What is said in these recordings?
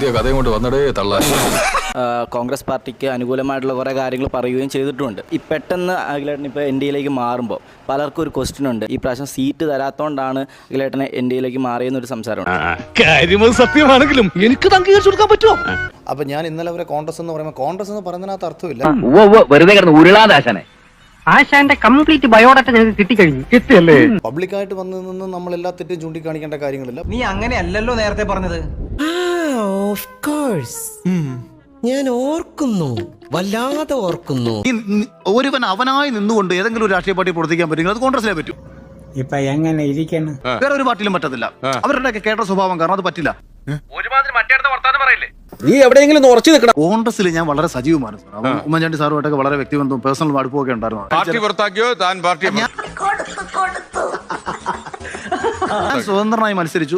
പുതിയ കഥയും കൊണ്ട് വന്നടേ തള്ള. കോൺഗ്രസ് പാർട്ടിക്ക് അനുകൂലമായിട്ടുള്ള കുറേ കാര്യങ്ങൾ പറയുകയും ചെയ്തിട്ടുണ്ട്. ഈ പെട്ടെന്ന് അഖിലേട്ടൻ ഇപ്പോൾ എൻ ഡി എയിലേക്ക് മാറുമ്പോൾ പലർക്കും ഒരു ക്വസ്റ്റ്യൻ ഉണ്ട്, ഈ പ്രാവശ്യം സീറ്റ് തരാത്തോണ്ടാണ് അഖിലേട്ടനെ എൻ ഡി എയിലേക്ക് മാറിയെന്നൊരു സംസാരമുണ്ട്. സത്യമാണെങ്കിലും എനിക്ക് അംഗീകരിച്ചു കൊടുക്കാൻ പറ്റുമോ? അപ്പൊ ഞാൻ ഇന്നലെ അവരെ കോൺഗ്രസ് എന്ന് പറയുമ്പോൾ കോൺഗ്രസ് എന്ന് പറയുന്നതിനകത്ത് അർത്ഥമില്ല. വെറുതെ കിടന്ന് ഉരുളാദാശനെ ആശാന്റെ കംപ്ലീറ്റ് ബയോഡാറ്റ ഞങ്ങൾക്ക് കിട്ടിക്കഴിഞ്ഞു. കിട്ടിയല്ലേ? പബ്ലിക്കായിട്ട് വന്ന് നിന്ന് നമ്മൾ എല്ലാ തെറ്റും ചൂണ്ടിക്കാണിക്കേണ്ട കാര്യങ്ങളില്ല. നീ അങ്ങനെയല്ലല്ലോ നേരത്തെ പറഞ്ഞത്. ഞാൻ ഓർക്കുന്നു, വല്ലാതെ ഓർക്കുന്നു. ഒരുവൻ അവനായി നിന്നുകൊണ്ട് ഏതെങ്കിലും ഒരു രാഷ്ട്രീയ പാർട്ടി പ്രവർത്തിക്കാൻ പറ്റുമെങ്കിൽ അത് കോൺഗ്രസിലേ പറ്റൂ. ഇപ്പൊ എങ്ങനെ ഇരിക്കണം? വേറെ ഒരു പാർട്ടിയിലും പറ്റത്തില്ല. അവരുടെയൊക്കെ കേട്ട സ്വഭാവം കാരണം അത് പറ്റില്ല. നീ എവിടെയെങ്കിലും ഉറച്ചു നിൽക്കണം. കോൺഗ്രസിൽ ഞാൻ വളരെ സജീവമാണ് സാർ. ഉമ്മൻചാണ്ടി സാറുമായിട്ടൊക്കെ വളരെ വ്യക്തിബന്ധവും പേഴ്സണൽ അടുപ്പമൊക്കെ ഉണ്ടായിരുന്നു. ഞാൻ സ്വതന്ത്രനായി മത്സരിച്ചു.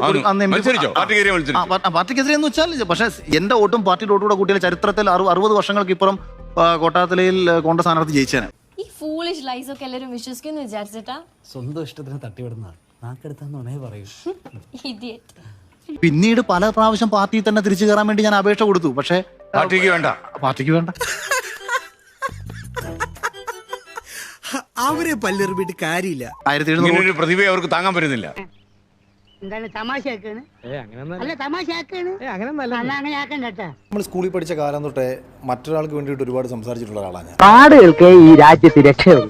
പാർട്ടിക്കെതിരെ എന്ന് വെച്ചാൽ, പക്ഷേ എന്റെ വോട്ടും പാർട്ടിയുടെ വോട്ടുകൂടെ കൂട്ടിയ ചരിത്രത്തിൽ 60 വർഷങ്ങൾക്ക് ഇപ്പുറം കോട്ടാത്തലയിൽ കോൺഗ്രസ് സ്ഥാനാർത്ഥി ജയിച്ചേനെ. ഈ ഫൂളിഷ് ലൈസ് ഒക്കെ എല്ലാവരും വിശ്വസിക്കുന്നു വിചാരിച്ചിട്ടാ? സ്വന്തം ഇഷ്ടത്തിന് തട്ടിവിടുന്ന നാക്കെടുത്താന്നുണേ പറയൂ. ഇഡിയറ്റ്. പിന്നീട് പല പ്രാവശ്യം പാർട്ടിയിൽ തന്നെ തിരിച്ചു കയറാൻ വേണ്ടി ഞാൻ അപേക്ഷ കൊടുത്തു. പക്ഷേ പാർട്ടിക്ക് വേണ്ട. അവരെ പല്ലെറിഞ്ഞിട്ട് കാര്യമില്ല. 1700 പ്രതിഭയെ അവർക്ക് താങ്ങാൻ പറ്റുന്നില്ല. നമ്മൾ സ്കൂളിൽ പഠിച്ച കാലം തൊട്ടേ മറ്റൊരാൾക്ക് വേണ്ടിയിട്ട് ഒരുപാട് സംസാരിച്ചിട്ടുള്ള ഒരാളാണ് ഞാൻ. കാടുകൾക്ക് ഈ രാജ്യത്ത് രക്ഷയുള്ളൂ.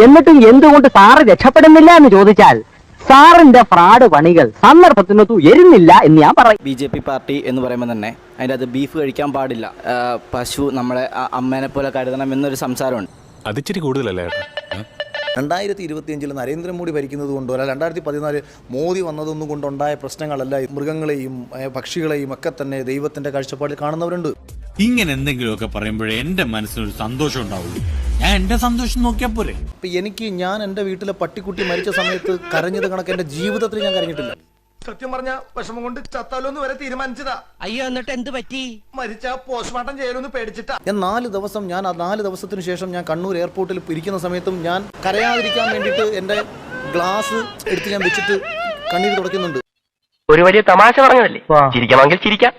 എന്നിട്ടും എന്തുകൊണ്ട് സാറ് രക്ഷപ്പെടുന്നില്ല എന്ന് ചോദിച്ചാൽ സാറിന്റെ ഫ്രാഡ് പണികൾ സന്ദർഭത്തിനൊത്തു എരുന്നില്ല എന്ന് ഞാൻ പറയും. BJP പാർട്ടി എന്ന് പറയുമ്പോൾ തന്നെ അതിൻ്റെ അത് ബീഫ് കഴിക്കാൻ പാടില്ല, പശു നമ്മളെ അമ്മേനെ പോലെ കരുതണം എന്നൊരു സംസാരമുണ്ട്. അതിച്ചിരി കൂടുതലല്ലേ? 2025 നരേന്ദ്രമോദി ഭരിക്കുന്നത് കൊണ്ടോ അല്ല 2014 മോദി വന്നതൊന്നും കൊണ്ടുണ്ടായ പ്രശ്നങ്ങളല്ല. മൃഗങ്ങളെയും പക്ഷികളെയും ഒക്കെ തന്നെ ദൈവത്തിന്റെ കാഴ്ചപ്പാടിൽ കാണുന്നവരുണ്ട്. ഇങ്ങനെ എന്തെങ്കിലുമൊക്കെ പറയുമ്പോഴേ എന്റെ മനസ്സിനൊരു സന്തോഷം ഉണ്ടാവുള്ളൂ. ഞാൻ എന്റെ സന്തോഷം നോക്കിയാൽ പോരെ. ഇപ്പൊ ഞാൻ എന്റെ വീട്ടിലെ പട്ടിക്കുട്ടി മരിച്ച സമയത്ത് കരഞ്ഞത് കണക്ക് എന്റെ ജീവിതത്തിൽ ഞാൻ കരഞ്ഞിട്ടില്ല. സത്യം പറഞ്ഞ വിഷമം കൊണ്ട് ചത്താലോന്ന് വരെ തീരുമാനിച്ചതാ. അയ്യോ, എന്നിട്ട് എന്ത് പറ്റി? മരിച്ച പോസ്റ്റ്മോർട്ടം ചെയ്യലൊന്ന് പേടിച്ചിട്ടാ. ഞാൻ 4 ദിവസത്തിന് ശേഷം ഞാൻ കണ്ണൂർ എയർപോർട്ടിൽ ഇരിക്കുന്ന സമയത്തും ഞാൻ കരയാതിരിക്കാൻ വേണ്ടിയിട്ട് എന്റെ ഗ്ലാസ് എടുത്ത് ഞാൻ വെച്ചിട്ട് കണ്ണീര് തുടയ്ക്കുന്നുണ്ട്. ഒരു വലിയ തമാശ പറഞ്ഞതല്ലേ, ചിരിക്കണമെങ്കിൽ ചിരിക്കാം.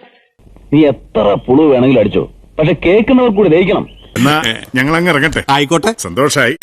നീ എത്ര പുളു വേണമെങ്കിലും അടിച്ചോ, പക്ഷെ കേൾക്കുന്നവർ കൂടി ദഹിക്കണം. എന്നാ ഞങ്ങൾ അങ്ങ് ഇറങ്ങട്ടെ. ആയിക്കോട്ടെ, സന്തോഷായി.